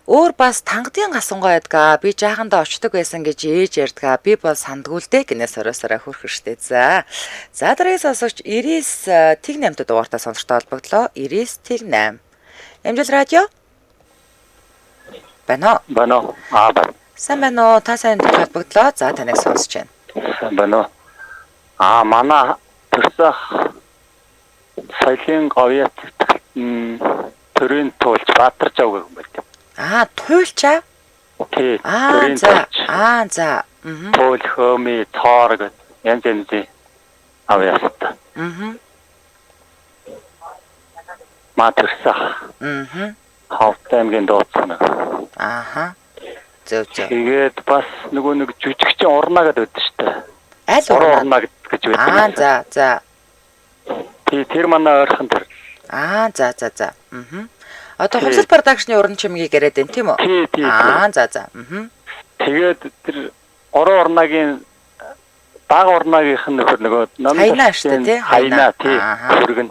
өөр бас тангадын гасангой байдгаа би жаахандаа очдог байсан гэж ээж ярьдгаа би бол сандгүүлдэ гинээс ороосороо хөрөх штэ. За дараагийн сонсогч Ирис Тэг 8-д дугаартаа сонсогчтой холбогдлоо. Ирис Тэг 8. Эмжил радио. Байна уу? Сайн байна уу? Та сайн холбогдлоо. За таныг сонсож байна. Сайн байна уу? Манай төрсөх соёлын говьяат төрийн туулж Баатар Жав гэх юм байна. Туйлчаа? Тий. За. Туйл хөөми цоор гэх янз авьяастай. Матэрсах. Хавтаймгийн дууцсан. Зөв. Тэгээд бас нөгөө нэг жүжигчин урнаа гэдэг байдаг шүү дээ. Аль урнаа гэж байдаг. За. Тэр манай ойрхон тэр. За. Одоо Хувьсал продакшны уран чимгийг яриад байна тийм үү? Тий. За. Тэгээд тэр урнагийн баг урнаагийнх нь нөгөө Хайнаа шүү дээ тий. Хайнаа тий. Хүргэн.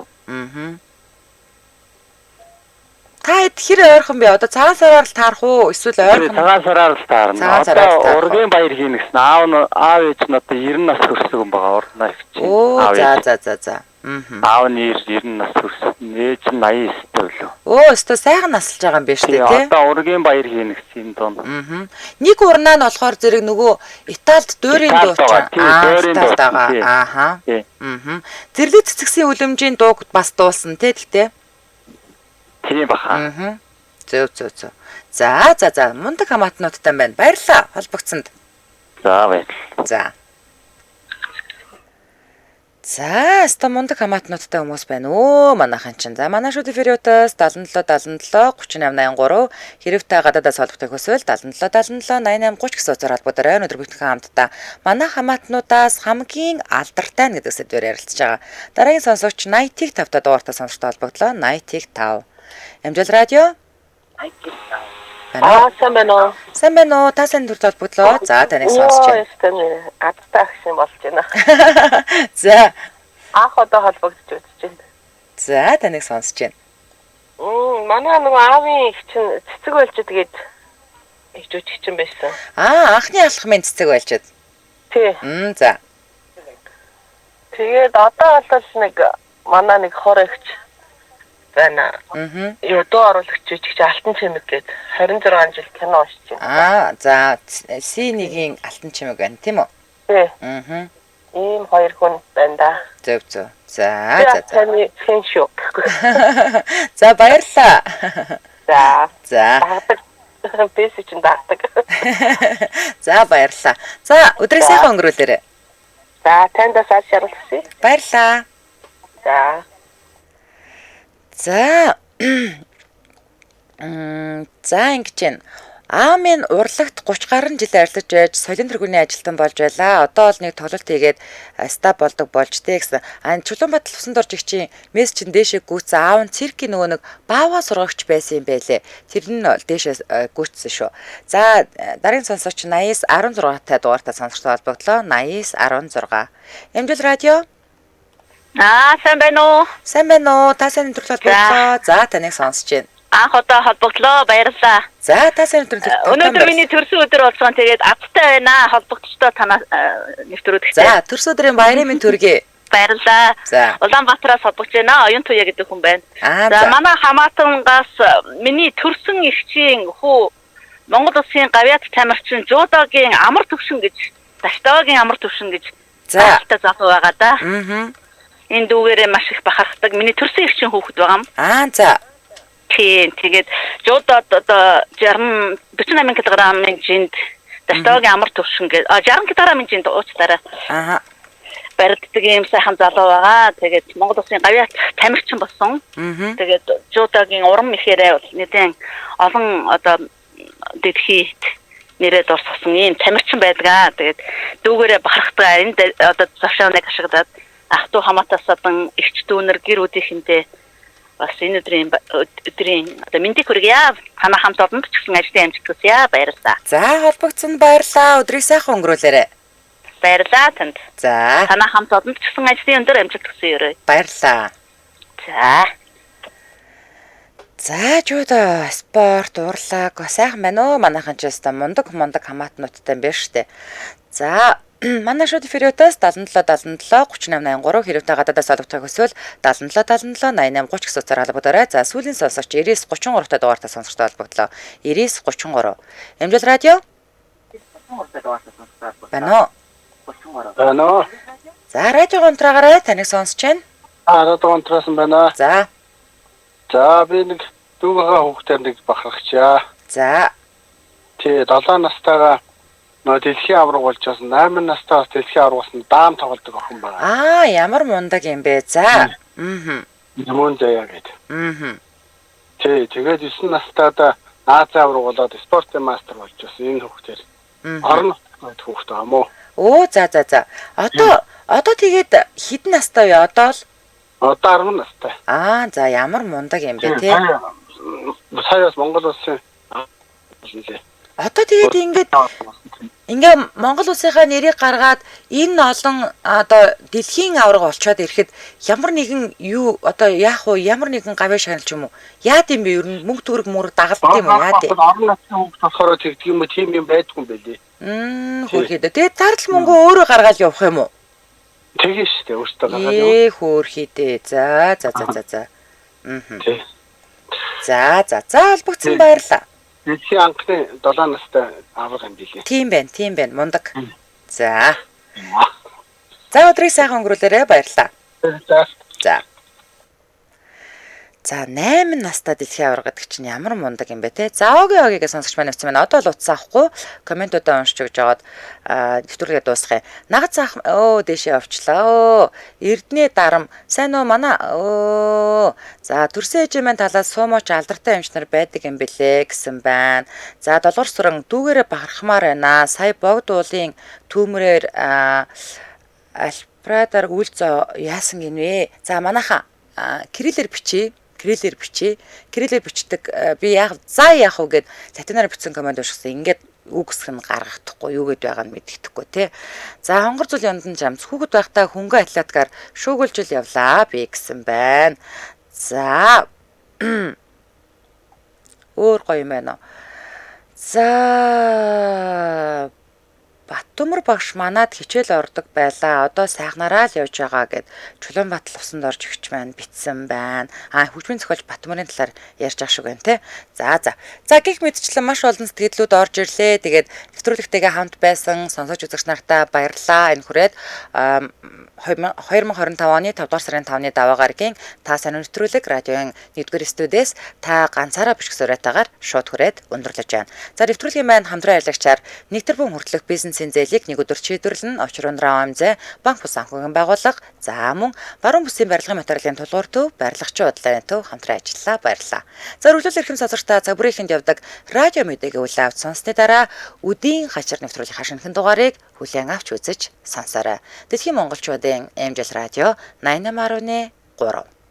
Та хэр ойрхон бэ? Одоо цагаан сараар л таарах уу? Эсвэл ойрхон? Цагаан сараар л таарна. Одоо ургийн баяр хийнэ гэсэн аав ээж нь одоо 90 нас хүрсэн юм байгаа урнаа хвчээ. За. Аав нь 90 нас хүрсэн. Ээж нь 89 төлөө. Өө, өстө сайхан насалж байгаа юм биш үү, тий? Одоо ургийн баяр хийнэ гэсэн донд. Нэг урнаа нь болохоор зэрэг нөгөө Италид дуурийн дуу чинь. Дуурийн дуу байгаа. Ааха. Зэрлэг цэцгсийн үлэмжийн дууг бас дуулсан тий гэхдээ. Тийм баха. Зөв. За, мундаг хамаатнуудтай байна. Баярлалаа холбогцсонд. За баярлалаа. За, ста мундаг хамаатнуудтай хүмүүс байна. Манайхан чинь. За, манай шүд эфириутаас 77 3883 хэрвээ гадаадаас холбогдох хүсвэл 77 88 30 гэсэн утгаар холбогдорой. Өнөөдөр бүгдхэн хамтдаа манай хамаатнуудаас хамгийн алдартай нь гэдэг сэдвээр ярилцж байгаа. Дараагийн сонсогч 80-ийг 5 дугаартай сонсогчтой холбогдлоо. 80-ийг 5. Амжилт радио. Сайн байна уу? Сайн байна уу? Та сайн төрд холбогдлоо. За, таныг сонсож байна. Адтай агшин болж байна. За. Анх одоо холбогдож үзэж байна. За, таныг сонсож байна. Манай нөгөө аавын чинь цэцэг болж тэгээд их жүжигчин байсан. Анхны алах минь цэцэг болчиход. Тий. За. Тэгээд одоо бол нэг манай нэг хор ихч байна. Юу дуу оруулагч жижигч Алтан чимэг гээд 26 жил кино уншиж байна. За C1-ийн Алтан чимэг байна тийм үү? Тий. Ийм хоёр хүн байна да. Зөв. За. Таны хэн шүү. За баярлалаа. За. Бэс чинь дагдаг. За баярлалаа. За өдрийг сайхан өнгөрүүлээрэй. За танд сайн шаарласъя. Баярлалаа. За ингэж байна. Аамын урлагт 30 гаруй жил ажиллаж байж соёлын тэргүүний ажилтан болж байлаа. Одоо бол нэг тоглолт хийгээд стаб болдог болж тээ гэсэн. Чулуунбаатар усан доржигчийн мессеж чинь дээшээ гүйцсэн. Аав нь циркийн нөгөө нэг баава сургагч байсан юм байлээ. Тэр нь бол дээшээ гүйцсэн шүү. За дараагийн сонсогч 80-с 16-тай дугаартай сонсогчтой холбогдлоо. 80-с 16. Амжилт радио. Сайн байна уу? Сайн байна уу? Та сайн төрөл холбогдлоо. За таныг сонсож байна. Анх удаа холбогдлоо. Баярлалаа. За та сайн төрөл. Өнөөдөр миний төрсөн өдөр болсон. Тэгээд авцтай байна. Холбогдчтой танаас нэвтрүүлэх. За төрсөн өдрийн баярын минь төргий. Баярлалаа. Улаанбаатараас холбогдож байна. Оюун туяа гэдэг хүн байна. За манай хамаатангаас миний төрсөн эгчийн хүү Монгол Улсын гавьяат тамирчин Жуудогийн амар төвшин гэж Даштагийн амар төвшин гэж заалтаа залуу байгаа да. Энэ дүүгээрээ маш их бахархдаг. Миний төрсөн эгчийн хүүхэд байгаа юм. За. Тэгээд Жуудод одоо 48 кг-ын жинд Даштагийн амар төвшин гэж 60 кг-ын жинд уучлаарай. Барьддаг юм сайхан залуу байгаа. Тэгээд Монгол Улсын гавьяат тамирчин болсон. Тэгээд Жуудогийн уран мэхээрээ нэгэн олон одоо дэлхийд нэрээ дурсгасан ийм тамирчин байдгаа. Тэгээд дүүгээрээ бахархдаг. Энд одоо завшааныг ашиглаад ах トゥ хамаатаас адан ихч дүүнэр гэр бүлийнхэнтэй бас энэ өдрийн одоо мэндийг хүргье. Танаа хамт олонд ч гэсэн ажлын амжилт хүсье. Баярлалаа. За холбогдсон баярлалаа. Өдрийг сайхан өнгөрүүлээрэй. Баярлалаа танд. За. Танаа хамт олонд ч гэсэн ажлын өндөр амжилт хүсье. Баярлалаа. За жууд спорт урлаг сайхан байна уу? Манайхан ч яста мундаг хамаатнуудтай байна штэ. За манай шууд эфириутаас 77 3883 хэрвээ гадаадаас олгох хүсвэл 77 88 30 гэсэн утгаар холбогдорой. За сүүлийн сонсогч 99 33-тай дугаартай сонсогчтой холбогдлоо. 99 33. Амжилт радио. Байна уу? За радио гонтраагаараа таныг сонсож байна. Радио гонтраасан байна. За би нэг дүүгээ хүүхдээ нэг бахархчаа. За. Тий 7 настайгаа нөө дэлхийн авраг болж байсан 8 настайгаас дэлхийн аврагаас даам тоглодог охин байна. Ямар мундаг юм бэ. За. Юмон заяа гэдэг. Тий тэгээд 9 настайдаа Аз авраг болоод спортын мастер болж байсан энэ хүүхдээр. Орон нутгийн хүүхдээ юм уу? За. Одоо тэгээд хэдэн настай вэ? Одоо 10 настай. За ямар мундаг юм бэ тий. Саяас Монгол улсын одоо тэгээд ингээд Монгол улсынхаа нэрийг гаргаад энэ олон одоо дэлхийн авраг олцоод ирэхэд ямар нэгэн юу одоо яах вэ? Ямар нэгэн гавь шаналч юм уу? Яад юм бэ? Ер нь мөнгө төгрөг дагалддаг юм уу? Яад юм? Орон нутгийн хүүхд болохоор тэгдэг юм уу? Тийм юм байдгүй юм байлээ. Хөөрхийдөө. Тэгээд зардал мөнгө өөрөө гаргаад явах юм уу? Тэгээ шүү дээ өөртөө гаргаад явах. Хөөрхийдөө. За. За холбогдсон баярлалаа. Эцсийн анхны 7 настай аав юм билээ. Тийм байна. Мундаг. За. За өдрийг сайхан өнгөрүүлээрэй. Баярлалаа. За. За 8 настай дэлхийн аварга гэдэг чинь ямар мундаг юм бэ те. За огийн сонсогч маань авсан байна. Одоо л утсаа авахгүй комментуудаа уншиж өгж жагаад нэвтрүүлгээ дуусгая. Нагад заах дээшээ овчлаа. Эрдэнэ дарам сайн уу манай за төрсөн ээжээ маань талаас суумооч алдартай эмчнэр байдаг юм бэлээ гэсэн байна. За 7 дугаар сүрэн дүүгээрээ бахархмаар байна. Сая богд уулын түүмрээр альпрадаар үйлцээ яасан гинвэ. За манайха кириллээр кириллээр бичдэг би яах вэ гэд латинаар бичсэн команд уншсан. Ингээд үг гэсэх нь гаргахдаггүй юу гэд байгаа нь мэддэхгүй тий. За хонгор зүйл яндан жамц хүүхэд байхдаа хөнгө атлетикаар шуугуулжил явлаа би гэсэн байна. За өөр гоё юм байна. За Баттөмөр багш манад хичээл ордог байлаа. Одоо сайхнараа л явж байгаа гэд Чулуунбаатар усанд орж өгч маань битсэн байна. Хөгжмийн зохиолч Баттөмөрийн талаар ярьж байгаа шүү гэн тэ. За гих мэдчлэн маш олон сэтгэлдлүүд орж ирлээ. Тэгээд нэвтрүүлэгтэйгээ хамт байсан сонсогч үзэгч нартаа баярлалаа. Энэ хүрээд 2025 оны 5 дугаар сарын 5-ны даваа гарагийн та сайн нэвтрүүлэг радиогийн 1-р студиэс та ганцаараа бичиг сураатаагаар шууд хүрээд өндөрлөж байна. За нэвтрүүлгийн маань хамтран ярилцлагчаар нэг тэрбум хүртэлх бизнесийн зээлийг нэг өдөр шийдвэрлэн Очрундраа ОМЗ банк бус санхүүгийн байгууллага за мөн баруун бүсийн барилгын материалын тулгуур төв барилгачийн бодлогын төв хамтран ажиллаа баярлалаа. За үргэлжлэл эрхэм сонсогчдаа цаг бүрийнхэнд явдаг радио мэдээгээ үл авч сонссны дараа үдийн хачир нэвтрүүлгийн хашинхэн дугаарыг хүлээн авч үзэж сонсоорой. Дэлхийн монголчуудын МЖЛ радио 88.3